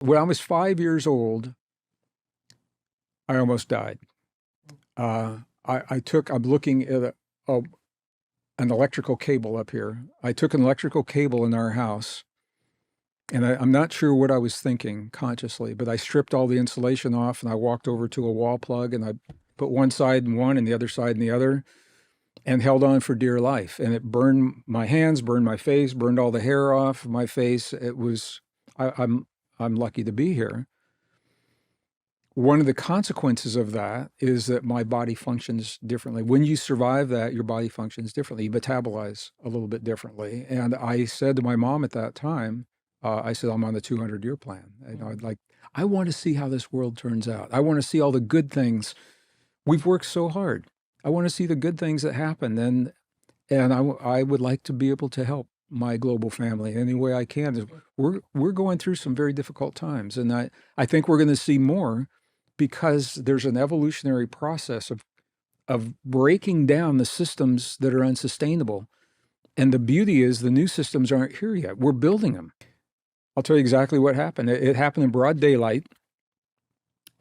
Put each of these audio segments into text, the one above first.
When I was 5 years old, I almost died. I'm looking at an electrical cable up here. I took an electrical cable in our house, and I'm not sure what I was thinking consciously, but I stripped all the insulation off and I walked over to a wall plug and I put one side in one and the other side in the other and held on for dear life. And it burned my hands, burned my face, burned all the hair off my face. I'm lucky to be here. One of the consequences of that is that my body functions differently. When you survive that, your body functions differently. You metabolize a little bit differently. And I said to my mom at that time, I said, I'm on the 200-year plan. I want to see how this world turns out. I want to see all the good things. We've worked so hard. I want to see the good things that happen. And I would like to be able to help my global family any way I can. We're going through some very difficult times. And I think we're going to see more because there's an evolutionary process of breaking down the systems that are unsustainable. And the beauty is the new systems aren't here yet. We're building them. I'll tell you exactly what happened. It happened in broad daylight.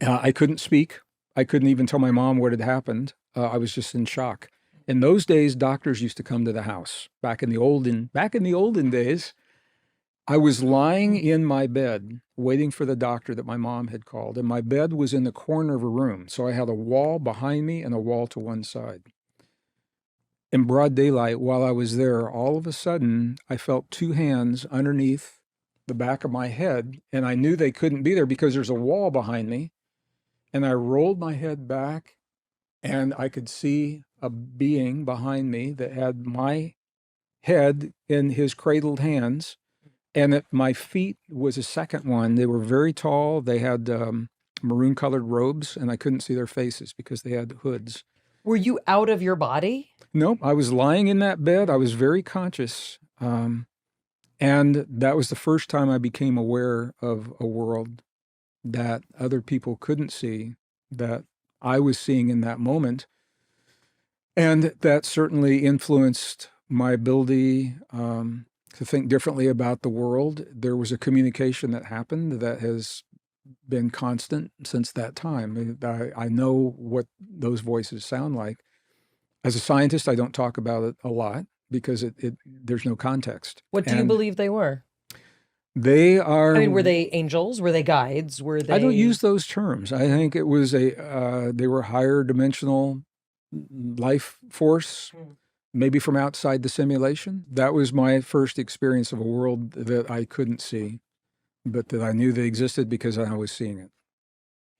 I couldn't speak. I couldn't even tell my mom what had happened. I was just in shock. In those days, doctors used to come to the house. Back in the olden days, I was lying in my bed waiting for the doctor that my mom had called, and my bed was in the corner of a room. So I had a wall behind me and a wall to one side. In broad daylight, while I was there, all of a sudden, I felt two hands underneath the back of my head, and I knew they couldn't be there because there's a wall behind me. And I rolled my head back, and I could see a being behind me that had my head in his cradled hands. And at my feet was a second one. They were very tall. They had maroon colored robes, and I couldn't see their faces because they had hoods. Were you out of your body? Nope. I was lying in that bed. I was very conscious. And that was the first time I became aware of a world that other people couldn't see, that I was seeing in that moment. And that certainly influenced my ability to think differently about the world. There was a communication that happened that has been constant since that time. I know what those voices sound like. As a scientist, I don't talk about it a lot because there's no context. What do you believe they were? They are... I mean, were they angels? Were they guides? Were they... I don't use those terms. I think it was they were higher dimensional life force, maybe from outside the simulation. That was my first experience of a world that I couldn't see, but that I knew they existed because I was seeing it.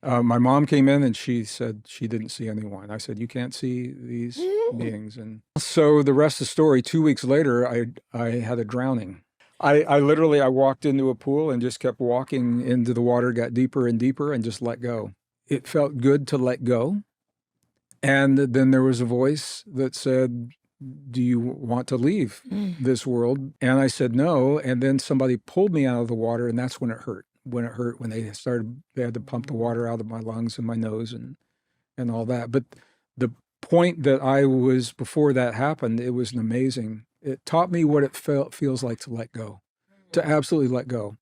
My mom came in and she said she didn't see anyone. I said, you can't see these beings. And so the rest of the story, 2 weeks later, I had a drowning. I literally walked into a pool and just kept walking into the water, got deeper and deeper and just let go. It felt good to let go. And then there was a voice that said, do you want to leave this world? And I said, no. And then somebody pulled me out of the water, and that's when it hurt. When they had to pump the water out of my lungs and my nose and all that. But the point that I was, before that happened, it was it taught me what it feels like to let go, to absolutely let go.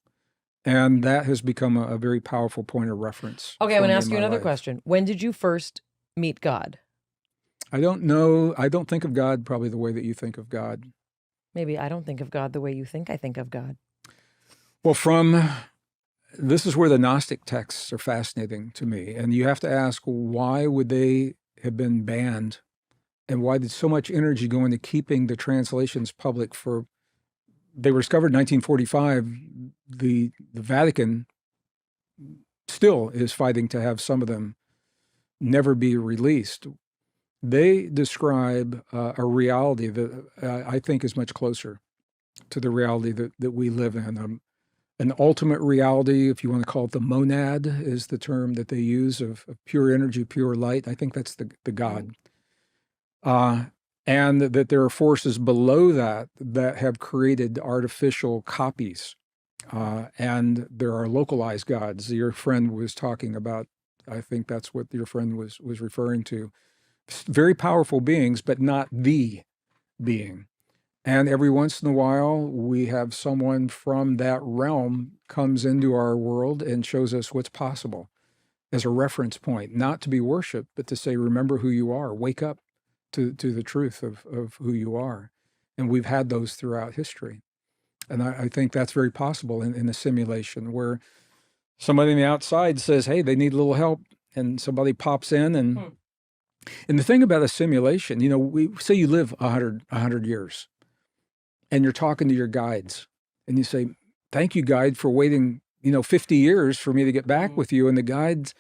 And that has become a very powerful point of reference. Okay, I'm going to ask you another question. When did you first meet God? I don't know. I don't think of God probably the way that you think of God. Maybe I don't think of God the way you think I think of God. Well, this is where the Gnostic texts are fascinating to me. And you have to ask, why would they have been banned? And why did so much energy go into keeping the translations public they were discovered in 1945. The Vatican still is fighting to have some of them never be released. They describe a reality that I think is much closer to the reality that we live in. An ultimate reality, if you want to call it the monad, is the term that they use of pure energy, pure light. I think that's the God. And that there are forces below that have created artificial copies. And there are localized gods. Your friend was talking about, I think that's what your friend was referring to. Very powerful beings, but not the being. And every once in a while, we have someone from that realm comes into our world and shows us what's possible as a reference point, not to be worshiped, but to say, remember who you are, wake up to the truth of who you are. And we've had those throughout history. And I think that's very possible in a simulation where somebody on the outside says, hey, they need a little help. And somebody pops in. And the thing about a simulation, you know, we say you live 100 years and you're talking to your guides and you say, thank you, guide, for waiting, 50 years for me to get back with you. And the guides,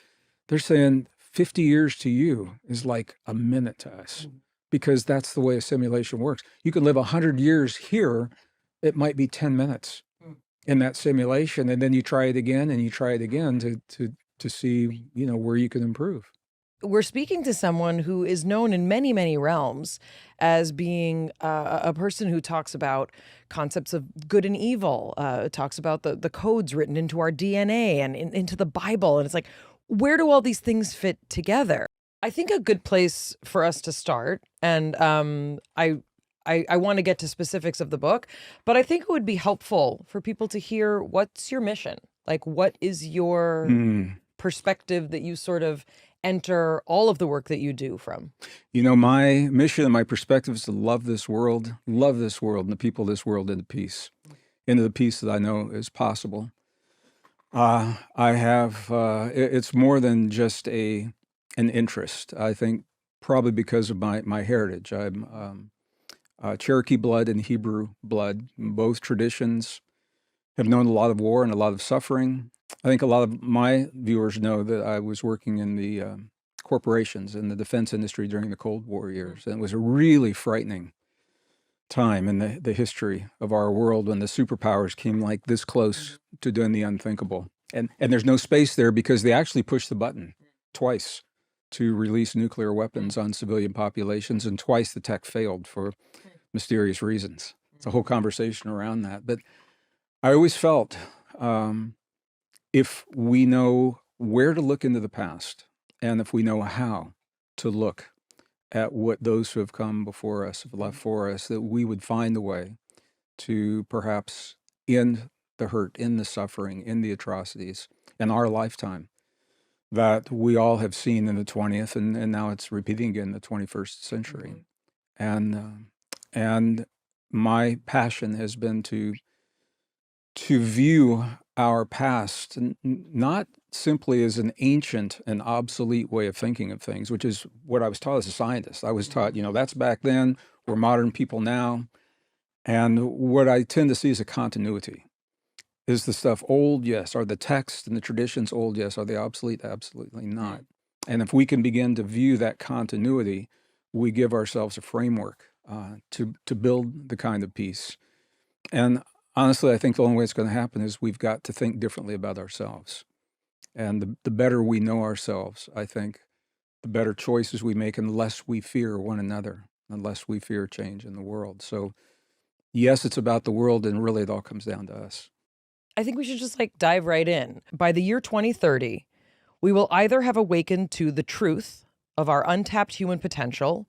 they're saying 50 years to you is like a minute to us because that's the way a simulation works. You can live 100 years here. It might be 10 minutes in that simulation. And then you try it again and you try it again to see, where you can improve. We're speaking to someone who is known in many, many realms as being a person who talks about concepts of good and evil, talks about the codes written into our DNA and into the Bible. And it's like, where do all these things fit together? I think a good place for us to start, and I want to get to specifics of the book, but I think it would be helpful for people to hear, what's your mission? Like, what is your perspective that you sort of enter all of the work that you do from? My mission and my perspective is to love this world, and the people of this world into the peace that I know is possible. I have, it's more than just an interest. I think probably because of my heritage. I'm Cherokee blood and Hebrew blood. Both traditions have known a lot of war and a lot of suffering. I think a lot of my viewers know that I was working in the corporations in the defense industry during the Cold War years. And it was a really frightening time in the history of our world when the superpowers came like this close to doing the unthinkable. And there's no space there because they actually pushed the button twice to release nuclear weapons on civilian populations, and twice the tech failed for mysterious reasons. It's a whole conversation around that. But I always felt if we know where to look into the past, and if we know how to look at what those who have come before us have left for us, that we would find a way to perhaps end the hurt, end the suffering, end the atrocities in our lifetime that we all have seen in the 20th, and now it's repeating again in the 21st century. And my passion has been to view our past not simply as an ancient and obsolete way of thinking of things, which is what I was taught as a scientist. I was taught, that's back then, we're modern people now. And what I tend to see is a continuity. Is the stuff old? Yes. Are the texts and the traditions old? Yes. Are they obsolete? Absolutely not. And if we can begin to view that continuity, we give ourselves a framework to build the kind of peace. And honestly, I think the only way it's going to happen is we've got to think differently about ourselves. And the better we know ourselves, I think, the better choices we make, and less we fear one another, and less we fear change in the world. So yes, it's about the world, and really it all comes down to us. I think we should just dive right in. By the year 2030, we will either have awakened to the truth of our untapped human potential,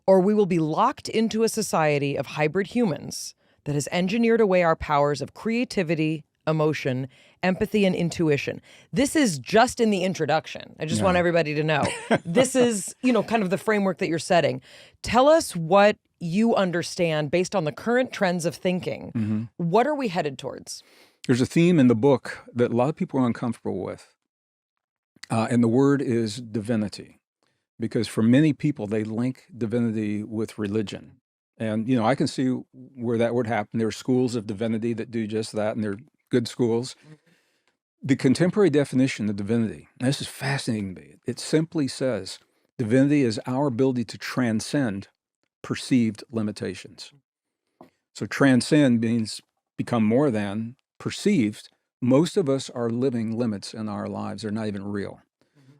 or we will be locked into a society of hybrid humans that has engineered away our powers of creativity, emotion, empathy, and intuition. This is just in the introduction. I just want everybody to know. This is, kind of the framework that you're setting. Tell us what you understand based on the current trends of thinking. Mm-hmm. What are we headed towards? There's a theme in the book that a lot of people are uncomfortable with. And the word is divinity. Because for many people, they link divinity with religion. And, I can see where that would happen. There are schools of divinity that do just that, and they're good schools. The contemporary definition of divinity, and this is fascinating to me, it simply says divinity is our ability to transcend perceived limitations. So transcend means become more than. Perceived, most of us are living limits in our lives. They're not even real.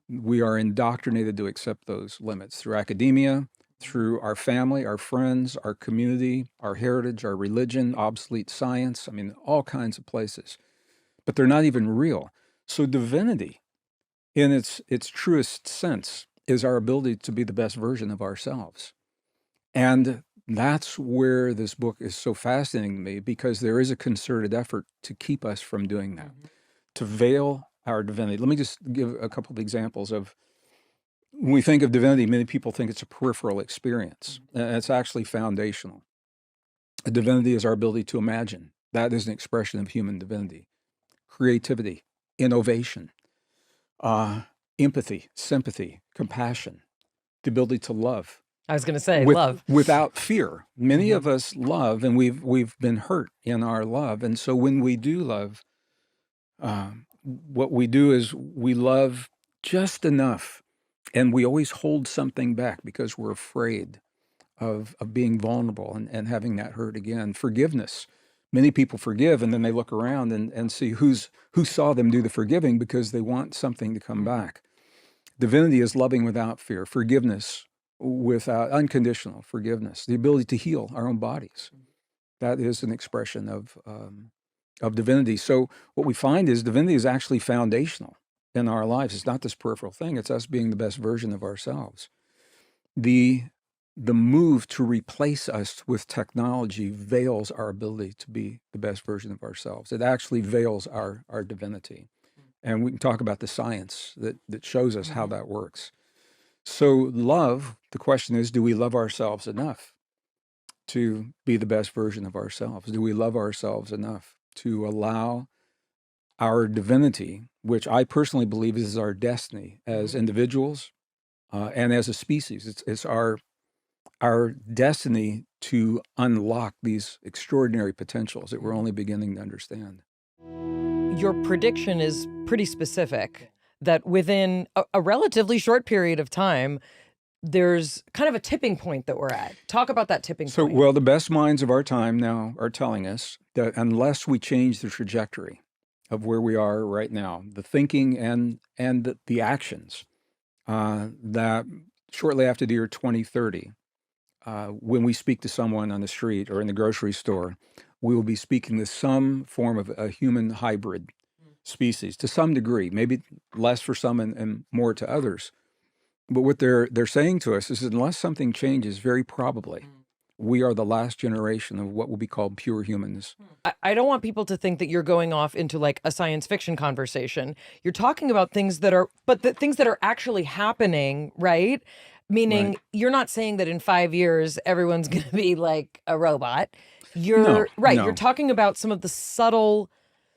We are indoctrinated to accept those limits through academia, through our family, our friends, our community, our heritage, our religion, obsolete science, all kinds of places. But they're not even real. So divinity, in its truest sense, is our ability to be the best version of ourselves. And That's where this book is so fascinating to me, because there is a concerted effort to keep us from doing that, to veil our divinity. Let me just give a couple of examples of, when we think of divinity, many people think it's a peripheral experience, and it's actually foundational. A divinity is our ability to imagine. That is an expression of human divinity. Creativity, innovation, empathy, sympathy, compassion, the ability to love. I was going to say love. Without fear. Many of us love, and we've been hurt in our love. And so when we do love, what we do is we love just enough, and we always hold something back because we're afraid of being vulnerable and having that hurt again. Forgiveness. Many people forgive, and then they look around and see who saw them do the forgiving, because they want something to come back. Divinity is loving without fear. Forgiveness without unconditional forgiveness. The ability to heal our own bodies. That is an expression of divinity. So what we find is divinity is actually foundational in our lives. It's not this peripheral thing. It's us being the best version of ourselves. The move to replace us with technology veils our ability to be the best version of ourselves. It actually veils our divinity. And we can talk about the science that shows us how that works. So love, the question is, do we love ourselves enough to be the best version of ourselves? Do we love ourselves enough to allow our divinity, which I personally believe is our destiny as individuals and as a species? It's our destiny to unlock these extraordinary potentials that we're only beginning to understand. Your prediction is pretty specific, that within a relatively short period of time, there's kind of a tipping point that we're at. Talk about that tipping point. So, well, the best minds of our time now are telling us that unless we change the trajectory of where we are right now, the thinking and the actions, that shortly after the year 2030, when we speak to someone on the street or in the grocery store, we will be speaking to some form of a human hybrid species to some degree, maybe less for some and more to others. But what they're saying to us is, unless something changes, very probably we are the last generation of what will be called pure humans. I don't want people to think that you're going off into like a science fiction conversation. You're talking about things that are, but the things that are actually happening, right? Meaning, Right. you're not saying that in 5 years everyone's going to be like a robot. No, You're right. no. You're talking about some of the subtle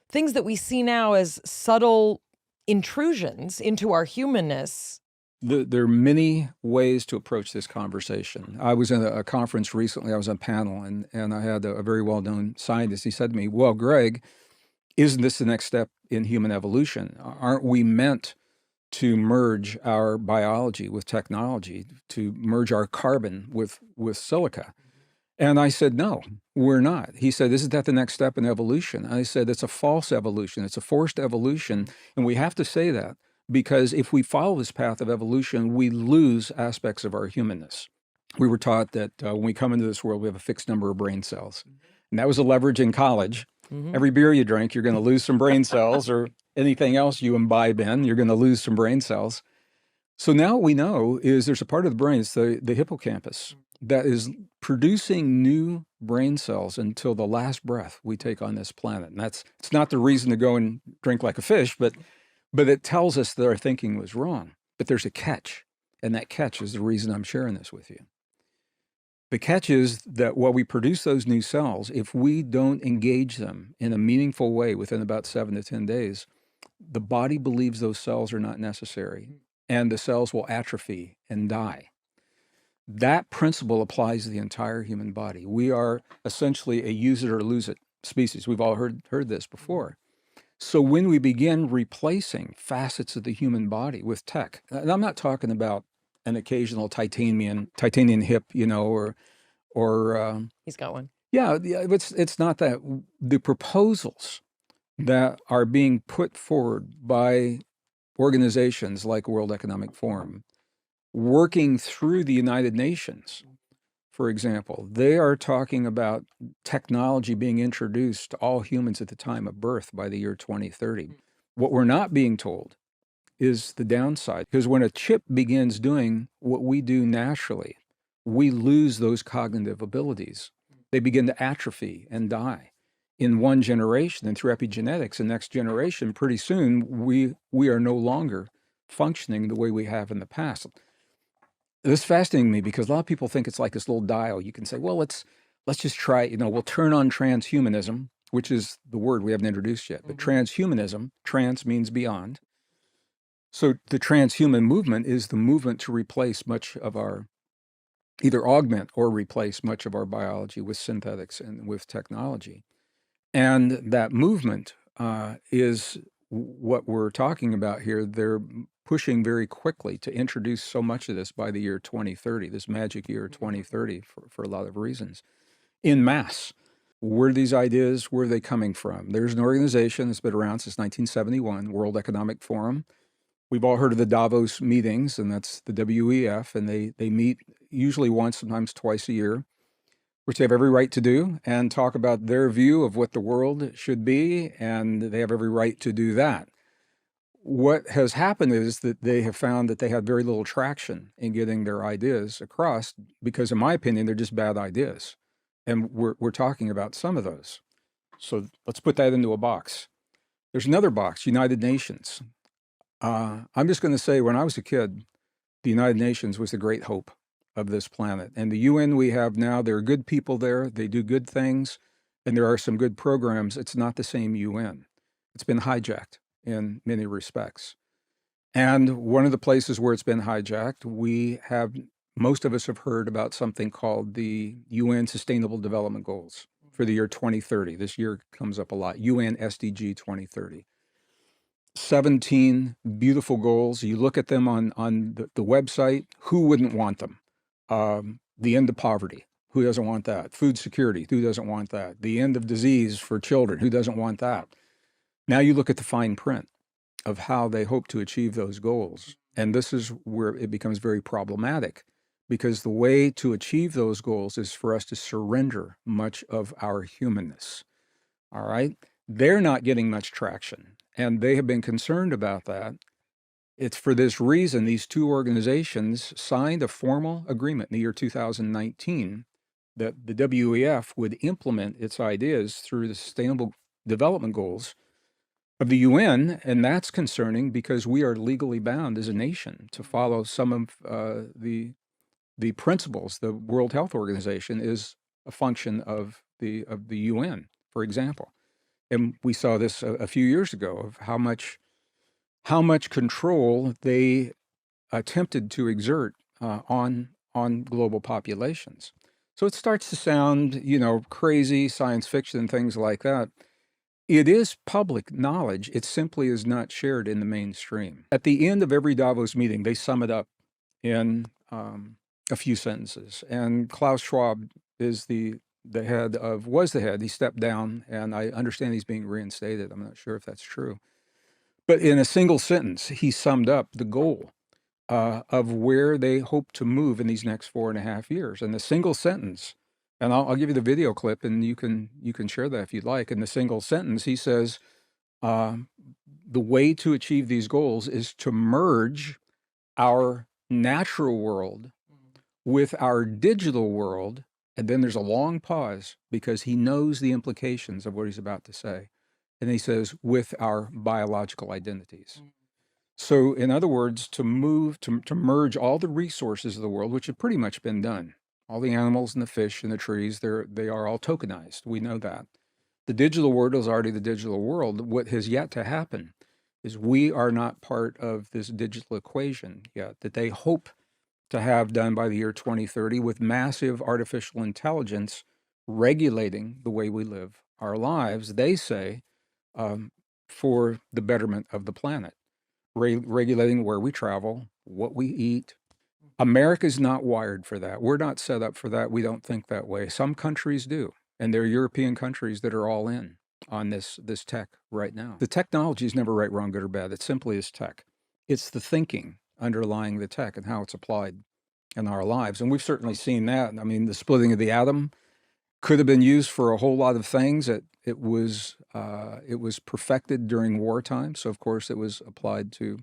things that we see now as subtle intrusions into our humanness. There are many ways to approach this conversation. I was in a conference recently. I was on a panel, and I had a very well-known scientist. He said to me, "Well, Greg, isn't this the next step in human evolution? Aren't we meant to merge our biology with technology, to merge our carbon with silica?" And I said, "No, we're not." He said, "Isn't that the next step in evolution?" I said, "It's a false evolution. It's a forced evolution. And we have to say that, because if we follow this path of evolution, we lose aspects of our humanness." We were taught that when we come into this world, we have a fixed number of brain cells. And that was a leverage in college. Every beer you drink, you're going to lose some brain cells, or anything else you imbibe in, you're going to lose some brain cells. So now what we know is there's a part of the brain, it's the hippocampus, that is producing new brain cells until the last breath we take on this planet. And it's not the reason to go and drink like a fish, but it tells us that our thinking was wrong. But there's a catch, and that catch is the reason I'm sharing this with you. The catch is that while we produce those new cells, if we don't engage them in a meaningful way within about 7 to 10 days, the body believes those cells are not necessary, and the cells will atrophy and die. That principle applies to the entire human body. We are essentially a use it or lose it species. We've all heard this before. So when we begin replacing facets of the human body with tech, and I'm not talking about an occasional titanium hip, or He's got one. yeah, it's not that. The proposals that are being put forward by organizations like World Economic Forum, working through the United Nations, for example, they are talking about technology being introduced to all humans at the time of birth by the year 2030. What we're not being told is the downside, because when a chip begins doing what we do naturally, we lose those cognitive abilities. They begin to atrophy and die in one generation. And through epigenetics, the next generation, pretty soon, we are no longer functioning the way we have in the past. This is fascinating to me because a lot of people think it's like this little dial. You can say, well, let's just try, we'll turn on transhumanism, which is the word we haven't introduced yet. But transhumanism, trans means beyond. So the transhuman movement is the movement to replace much of our, either augment or replace much of our biology with synthetics and with technology. And that movement is what we're talking about here. They're pushing very quickly to introduce so much of this by the year 2030, this magic year 2030, for a lot of reasons, in mass. Where are these ideas, where are they coming from? There's an organization that's been around since 1971, World Economic Forum. We've all heard of the Davos meetings, and that's the WEF, and they meet usually once, sometimes twice a year, which they have every right to do, and talk about their view of what the world should be, and they have every right to do that. What has happened is that they have found that they had very little traction in getting their ideas across because, in my opinion, they're just bad ideas. And we're talking about some of those. So let's put that into a box. There's another box, United Nations. I'm just going to say, when I was a kid, the United Nations was the great hope of this planet. And the UN we have now, there are good people there. They do good things, and there are some good programs. It's not the same UN. It's been hijacked in many respects. And one of the places where it's been hijacked, most of us have heard about something called the UN Sustainable Development Goals for the year 2030. This year comes up a lot, UN SDG 2030. 17 beautiful goals. You look at them on the website, who wouldn't want them? The end of poverty, who doesn't want that? Food security, who doesn't want that? The end of disease for children, who doesn't want that? Now you look at the fine print of how they hope to achieve those goals. And this is where it becomes very problematic, because the way to achieve those goals is for us to surrender much of our humanness. All right? They're not getting much traction, and they have been concerned about that. It's for this reason these two organizations signed a formal agreement in the year 2019 that the WEF would implement its ideas through the Sustainable Development Goals of the UN, and that's concerning because we are legally bound as a nation to follow some of the principles. The World Health Organization is a function of the UN, for example. And we saw this a few years ago of how much control they attempted to exert on global populations. So it starts to sound, crazy, science fiction, and things like that. It is public knowledge. It simply is not shared in the mainstream. At the end of every Davos meeting, they sum it up in a few sentences. And Klaus Schwab is was the head. He stepped down, and I understand he's being reinstated. I'm not sure if that's true. But in a single sentence, he summed up the goal of where they hope to move in these next 4.5 years. In a single sentence, and I'll give you the video clip, and you can share that if you'd like. In the single sentence, he says, the way to achieve these goals is to merge our natural world with our digital world. And then there's a long pause because he knows the implications of what he's about to say. And he says, with our biological identities. So in other words, to merge all the resources of the world, which have pretty much been done. All the animals and the fish and the trees, they are all tokenized. We know that. The digital world is already the digital world. What has yet to happen is we are not part of this digital equation yet that they hope to have done by the year 2030 with massive artificial intelligence regulating the way we live our lives, they say, for the betterment of the planet, regulating where we travel, what we eat. America's not wired for that. We're not set up for that. We don't think that way. Some countries do, and there are European countries that are all in on this tech right now. The technology is never right, wrong, good, or bad. It simply is tech. It's the thinking underlying the tech and how it's applied in our lives. And we've certainly seen that. I mean, the splitting of the atom could have been used for a whole lot of things. It was perfected during wartime. So of course it was applied to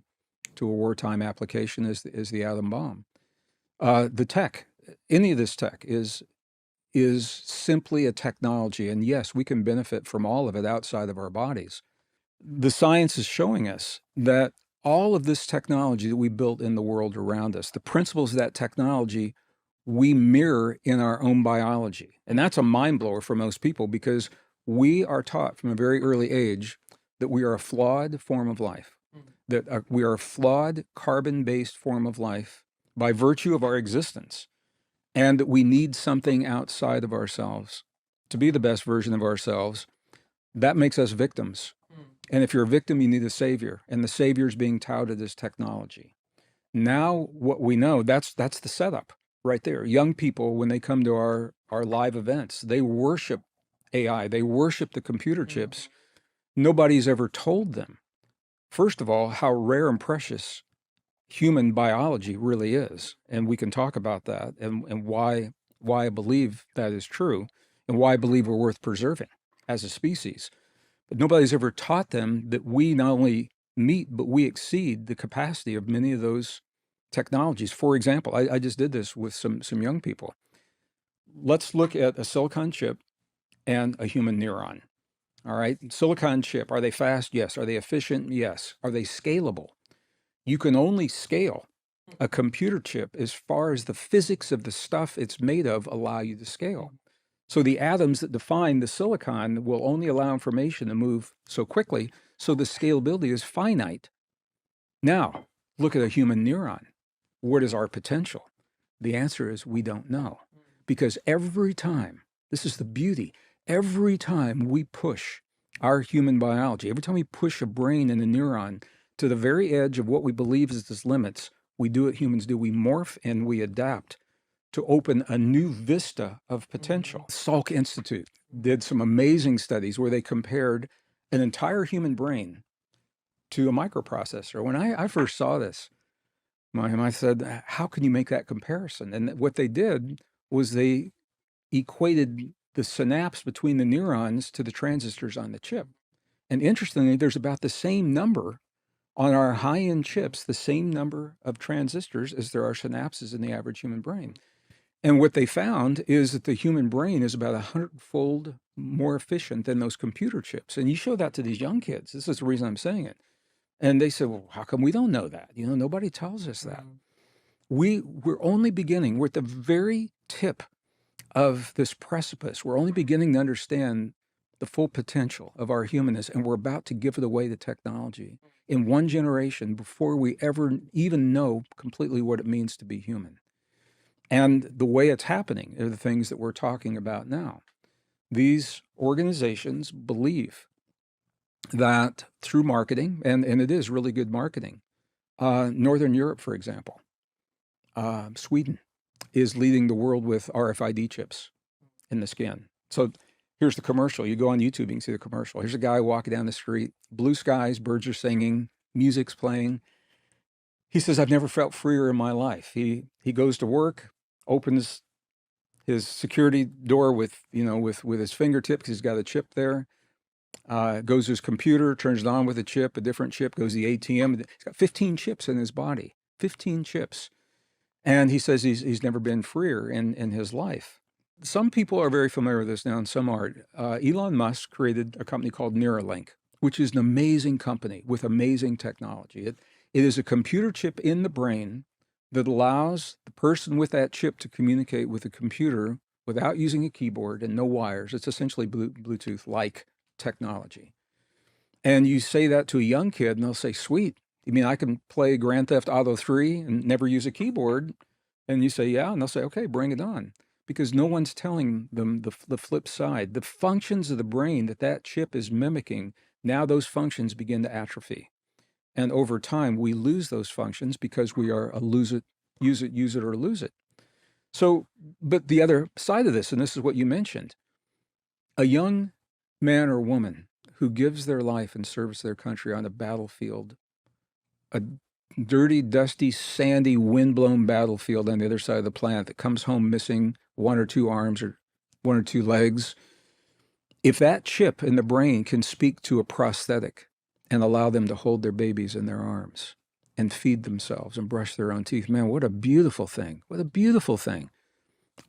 a wartime application as the atom bomb. The tech any of this tech is simply a technology. And yes, we can benefit from all of it outside of our bodies. The science is showing us that all of this technology that we built in the world around us, the principles of that technology, we mirror in our own biology. And that's a mind blower for most people, because we are taught from a very early age that we are a flawed form of life, that we are a flawed carbon-based form of life by virtue of our existence, and that we need something outside of ourselves to be the best version of ourselves. That makes us victims. And if you're a victim, you need a savior, and the savior is being touted as technology. Now, what we know, that's the setup right there. Young people, when they come to our live events, they worship AI, they worship the computer chips. Nobody's ever told them, first of all, how rare and precious human biology really is. And we can talk about that, and why I believe that is true, and why I believe we're worth preserving as a species. But nobody's ever taught them that we not only meet, but we exceed the capacity of many of those technologies. For example, I just did this with some young people. Let's look at a silicon chip and a human neuron. All right, silicon chip, are they fast? Yes. Are they efficient? Yes. Are they scalable? You can only scale a computer chip as far as the physics of the stuff it's made of allow you to scale. So the atoms that define the silicon will only allow information to move so quickly, so the scalability is finite. Now, look at a human neuron. What is our potential? The answer is we don't know. Because every time, this is the beauty, every time we push our human biology, every time we push a brain and a neuron to the very edge of what we believe is its limits, we do what humans do. We morph and we adapt to open a new vista of potential. Salk Institute did some amazing studies where they compared an entire human brain to a microprocessor. When I first saw this, I said, how can you make that comparison? And what they did was they equated the synapse between the neurons to the transistors on the chip. And interestingly, there's about the same number on our high-end chips, the same number of transistors as there are synapses in the average human brain. And what they found is that the human brain is about 100-fold more efficient than those computer chips. And you show that to these young kids. This is the reason I'm saying it. And they said, well, how come we don't know that? You know, nobody tells us that. We're only beginning. We're at the very tip of this precipice. We're only beginning to understand the full potential of our humanness, and we're about to give it away to technology in one generation before we ever even know completely what it means to be human. And the way it's happening are the things that we're talking about now. These organizations believe that through marketing, and it is really good marketing, Northern Europe, for example, Sweden is leading the world with RFID chips in the skin. So here's the commercial. You go on YouTube, you can see the commercial. Here's a guy walking down the street, blue skies, birds are singing, music's playing. He says, I've never felt freer in my life. He goes to work, opens his security door with his fingertip because he's got a chip there. Goes to his computer, turns it on with a chip, a different chip, goes to the ATM. He's got 15 chips in his body, 15 chips. And he says he's never been freer in his life. Some people are very familiar with this now, and some aren't. Elon Musk created a company called Neuralink, which is an amazing company with amazing technology. It is a computer chip in the brain that allows the person with that chip to communicate with the computer without using a keyboard and no wires. It's essentially Bluetooth-like technology. And you say that to a young kid, and they'll say, sweet, you mean I can play Grand Theft Auto 3 and never use a keyboard? And you say, yeah, and they'll say, okay, bring it on. Because no one's telling them the flip side. The functions of the brain that chip is mimicking, now those functions begin to atrophy. And over time, we lose those functions because we are a use it or lose it. So, but the other side of this, and this is what you mentioned, a young man or woman who gives their life in service to their country on a battlefield, a dirty, dusty, sandy, windblown battlefield on the other side of the planet, that comes home missing one or two arms or one or two legs, if that chip in the brain can speak to a prosthetic and allow them to hold their babies in their arms and feed themselves and brush their own teeth, man, what a beautiful thing. What a beautiful thing.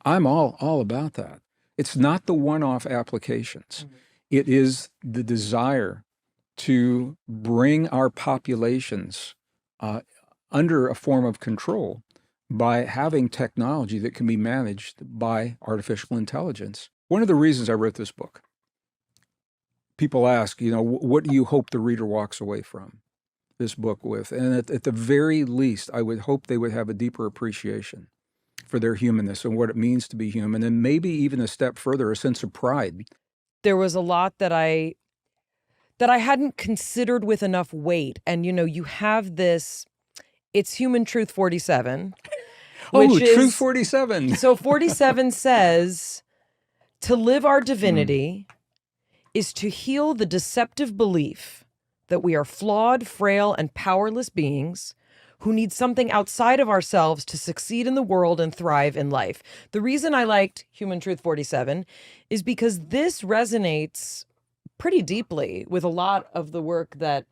I'm all about that. It's not the one-off applications. It is the desire to bring our populations under a form of control by having technology that can be managed by artificial intelligence. One of the reasons I wrote this book, people ask, what do you hope the reader walks away from this book with? And at the very least, I would hope they would have a deeper appreciation for their humanness and what it means to be human, and maybe even a step further, a sense of pride. There was a lot that I hadn't considered with enough weight. And, you have this, it's Human Truth 47. Oh, Truth 47. So 47 says, to live our divinity is to heal the deceptive belief that we are flawed, frail, and powerless beings who need something outside of ourselves to succeed in the world and thrive in life. The reason I liked Human Truth 47 is because this resonates pretty deeply with a lot of the work that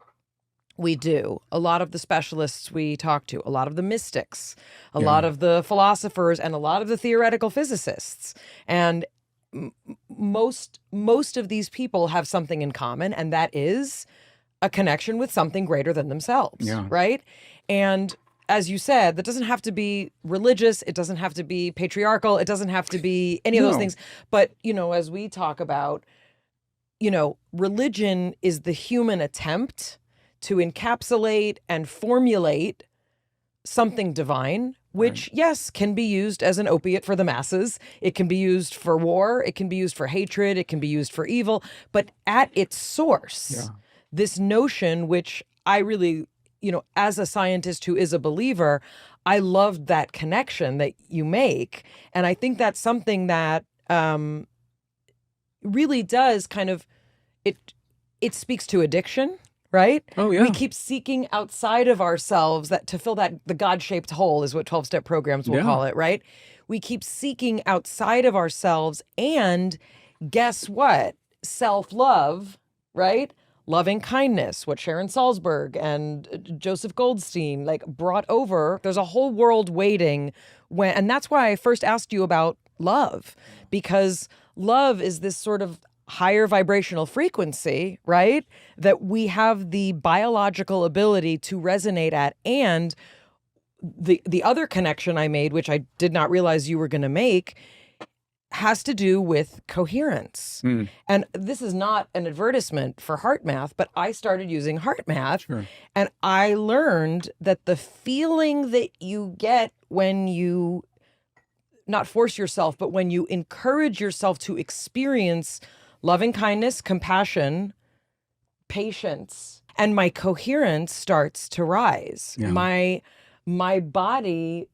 we do, a lot of the specialists we talk to, a lot of the mystics, a lot of the philosophers, and a lot of the theoretical physicists. And most of these people have something in common, and that is a connection with something greater than themselves, right? And as you said, that doesn't have to be religious. It doesn't have to be patriarchal. It doesn't have to be any of those things. But, as we talk about, religion is the human attempt to encapsulate and formulate something divine, which, yes, can be used as an opiate for the masses. It can be used for war. It can be used for hatred. It can be used for evil. But at its source, this notion, which I really, as a scientist who is a believer, I loved that connection that you make. And I think that's something that really does kind of, it speaks to addiction, right? Oh, yeah. We keep seeking outside of ourselves that to fill that, the God-shaped hole is what 12-step programs will call it, right? We keep seeking outside of ourselves, and guess what? Self-love, right? Loving kindness, what Sharon Salzberg and Joseph Goldstein brought over. There's a whole world waiting and that's why I first asked you about love, because love is this sort of higher vibrational frequency, right? That we have the biological ability to resonate at. And the other connection I made, which I did not realize you were going to make, has to do with coherence. And this is not an advertisement for heart math, but I started using heart math. And I learned that the feeling that you get when you not force yourself, but when you encourage yourself to experience loving kindness, compassion, patience, and my coherence starts to rise. My body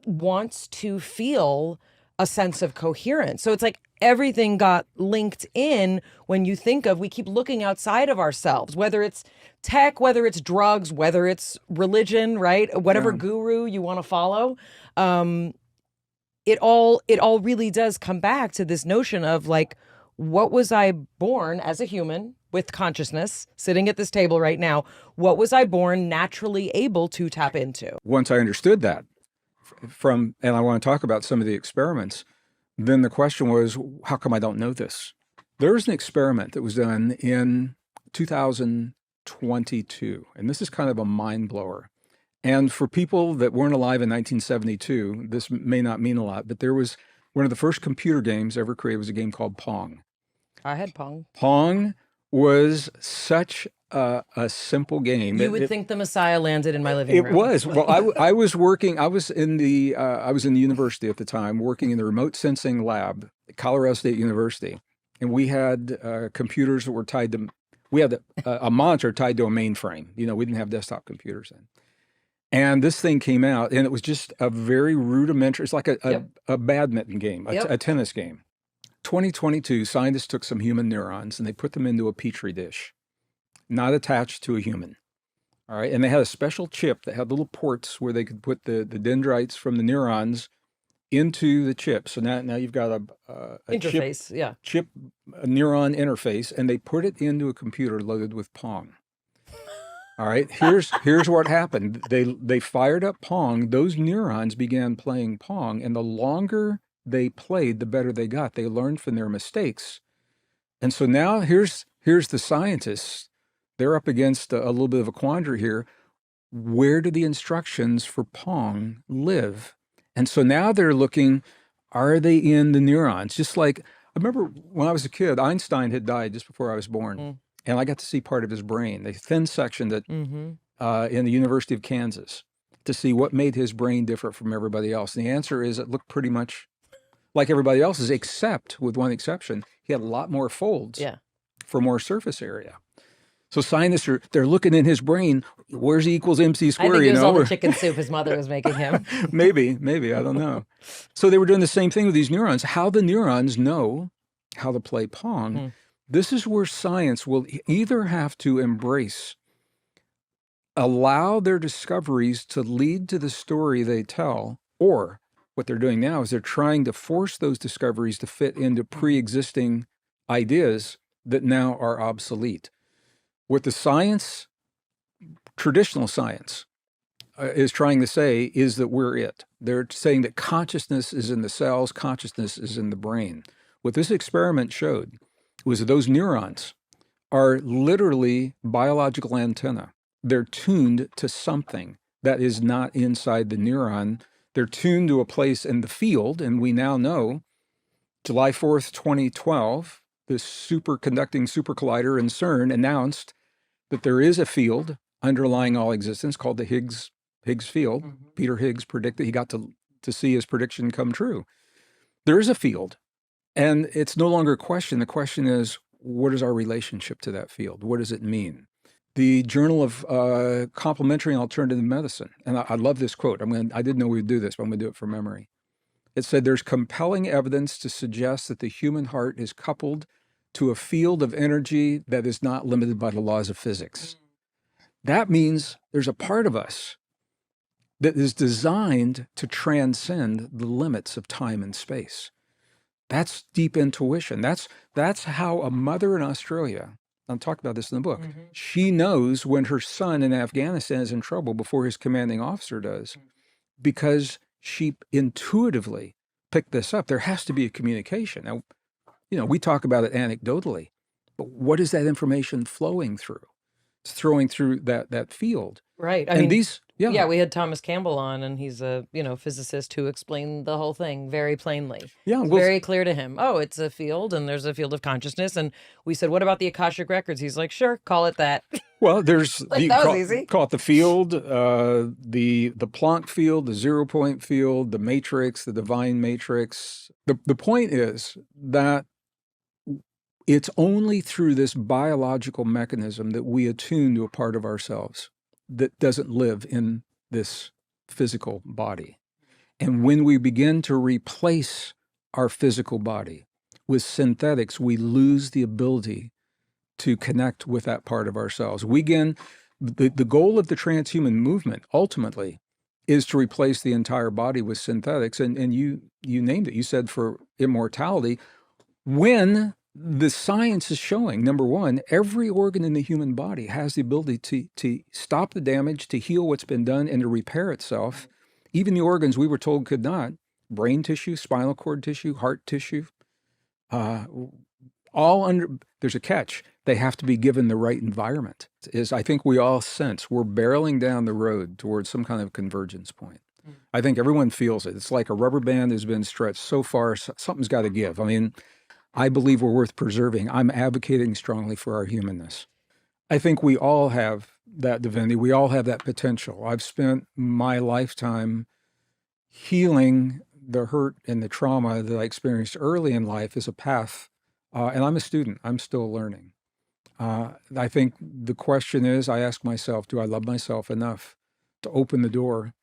wants to feel a sense of coherence. So it's like everything got linked in when you think of, we keep looking outside of ourselves, whether it's tech, whether it's drugs, whether it's religion, right? Whatever guru you want to follow. It all really does come back to this notion of what was I born as a human with consciousness sitting at this table right now? What was I born naturally able to tap into? Once I understood that and I want to talk about some of the experiments, then the question was, how come I don't know this? There was an experiment that was done in 2022, and this is kind of a mind blower. And for people that weren't alive in 1972, this may not mean a lot, but there was one of the first computer games ever created was a game called Pong. I had Pong. Pong was such a simple game. You would think the Messiah landed in my living room. It was. Well, I was working. I was in the university at the time, working in the remote sensing lab at Colorado State University, and we had computers that were tied to. We had a monitor tied to a mainframe. We didn't have desktop computers then. And this thing came out, and it was just a very rudimentary. It's like a badminton game, a tennis game. 2022, scientists took some human neurons and they put them into a petri dish, not attached to a human. All right. And they had a special chip that had little ports where they could put the dendrites from the neurons into the chip. So now you've got a interface, chip, a neuron interface, and they put it into a computer loaded with Pong. All right. Here's what happened. They fired up Pong. Those neurons began playing Pong, and the longer they played, the better they got. They learned from their mistakes. And so now here's the scientists. They're up against a little bit of a quandary here. Where do the instructions for Pong live? And so now they're looking, are they in the neurons? Just like, I remember when I was a kid, Einstein had died just before I was born. And I got to see part of his brain. They thin sectioned it in the University of Kansas to see what made his brain different from everybody else. And the answer is it looked pretty much like everybody else's, except with one exception. He had a lot more folds for more surface area. So scientists they're looking in his brain. Where's E equals MC squared? I think it was all the chicken soup his mother was making him. maybe, I don't know. So they were doing the same thing with these neurons. How the neurons know how to play Pong. This is where science will either have to allow their discoveries to lead to the story they tell, or what they're doing now is they're trying to force those discoveries to fit into pre-existing ideas that now are obsolete. What the science, traditional science, is trying to say is that we're it. They're saying that consciousness is in the cells, consciousness is in the brain. What this experiment showed was that those neurons are literally biological antennae. They're tuned to something that is not inside the neuron. They're tuned to a place in the field, and we now know July 4th, 2012, this superconducting supercollider in CERN announced that there is a field underlying all existence called the Higgs field. Peter Higgs predicted, he got to see his prediction come true. There is a field, and it's no longer a question. The question is, what is our relationship to that field? What does it mean? The Journal of Complementary and Alternative Medicine, and I love this quote. I didn't know we'd do this, but I'm going to do it from memory. It said, there's compelling evidence to suggest that the human heart is coupled to a field of energy that is not limited by the laws of physics. That means there's a part of us that is designed to transcend the limits of time and space. That's deep intuition. That's how a mother in Australia, I'll talk about this in the book, she knows when her son in Afghanistan is in trouble before his commanding officer does, because she intuitively picked this up. There has to be a communication. Now, we talk about it anecdotally, but what is that information flowing through? It's flowing through that field. Right. I mean, we had Thomas Campbell on, and he's a physicist who explained the whole thing very plainly. Yeah, it's very clear to him. Oh, it's a field, and there's a field of consciousness. And we said, what about the Akashic records? He's like, sure, call it that. Well, there's that was easy. Call it the field, the Planck field, the 0 point field, the matrix, the divine matrix. The point is that it's only through this biological mechanism that we attune to a part of ourselves that doesn't live in this physical body. And when we begin to replace our physical body with synthetics, we lose the ability to connect with that part of ourselves. The goal of the transhuman movement ultimately is to replace the entire body with synthetics. And you named it. You said for immortality, when the science is showing, number one, every organ in the human body has the ability to stop the damage, to heal what's been done, and to repair itself. Even the organs we were told could not, brain tissue, spinal cord tissue, heart tissue, there's a catch. They have to be given the right environment. I think we all sense we're barreling down the road towards some kind of convergence point. I think everyone feels it. It's like a rubber band has been stretched so far, something's got to give. I mean, I believe we're worth preserving. I'm advocating strongly for our humanness. I think we all have that divinity. We all have that potential. I've spent my lifetime healing the hurt and the trauma that I experienced early in life as a path. And I'm a student. I'm still learning. I think the question is, I ask myself, do I love myself enough to open the door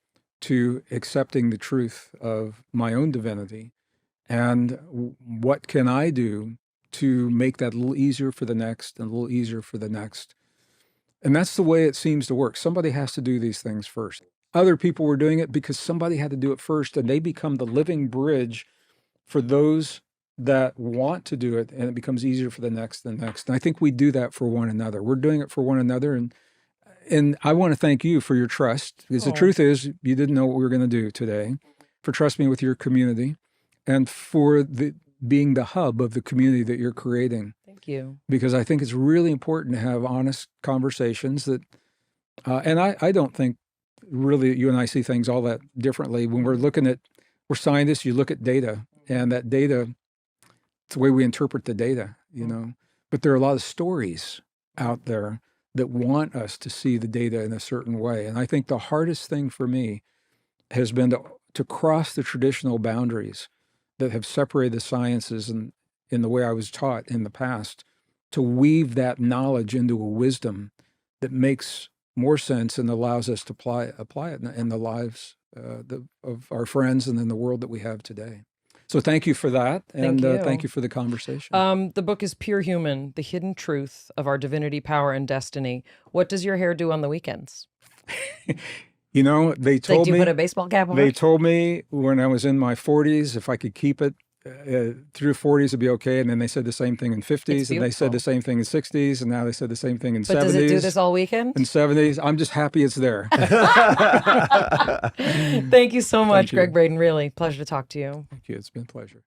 to accepting the truth of my own divinity? And what can I do to make that a little easier for the next and a little easier for the next? And that's the way it seems to work. Somebody has to do these things first. Other people were doing it because somebody had to do it first, and they become the living bridge for those that want to do it, and it becomes easier for the next and the next. And I think we do that for one another. We're doing it for one another. And I want to thank you for your trust, because the truth is you didn't know what we were going to do today, for trusting me with your community. and for being the hub of the community that you're creating. Thank you. Because I think it's really important to have honest conversations that, and I don't think really you and I see things all that differently. When we're scientists, you look at data, and that data, it's the way we interpret the data, you know. But there are a lot of stories out there that want us to see the data in a certain way. And I think the hardest thing for me has been to cross the traditional boundaries that have separated the sciences and in the way I was taught in the past, to weave that knowledge into a wisdom that makes more sense and allows us to apply it in the lives of our friends and in the world that we have today. So thank you for that, and thank you for the conversation. The book is Pure Human, The Hidden Truth of Our Divinity, Power, and Destiny. What does your hair do on the weekends? You know, they told do me— you put a baseball cap on? They told me when I was in my 40s, if I could keep it through 40s, it'd be okay. And then they said the same thing in 50s, and they said the same thing in 60s, and now they said the same thing in 70s. But does it do this all weekend? In 70s. I'm just happy it's there. Thank you so much, Gregg Braden. Really, pleasure to talk to you. Thank you. It's been a pleasure.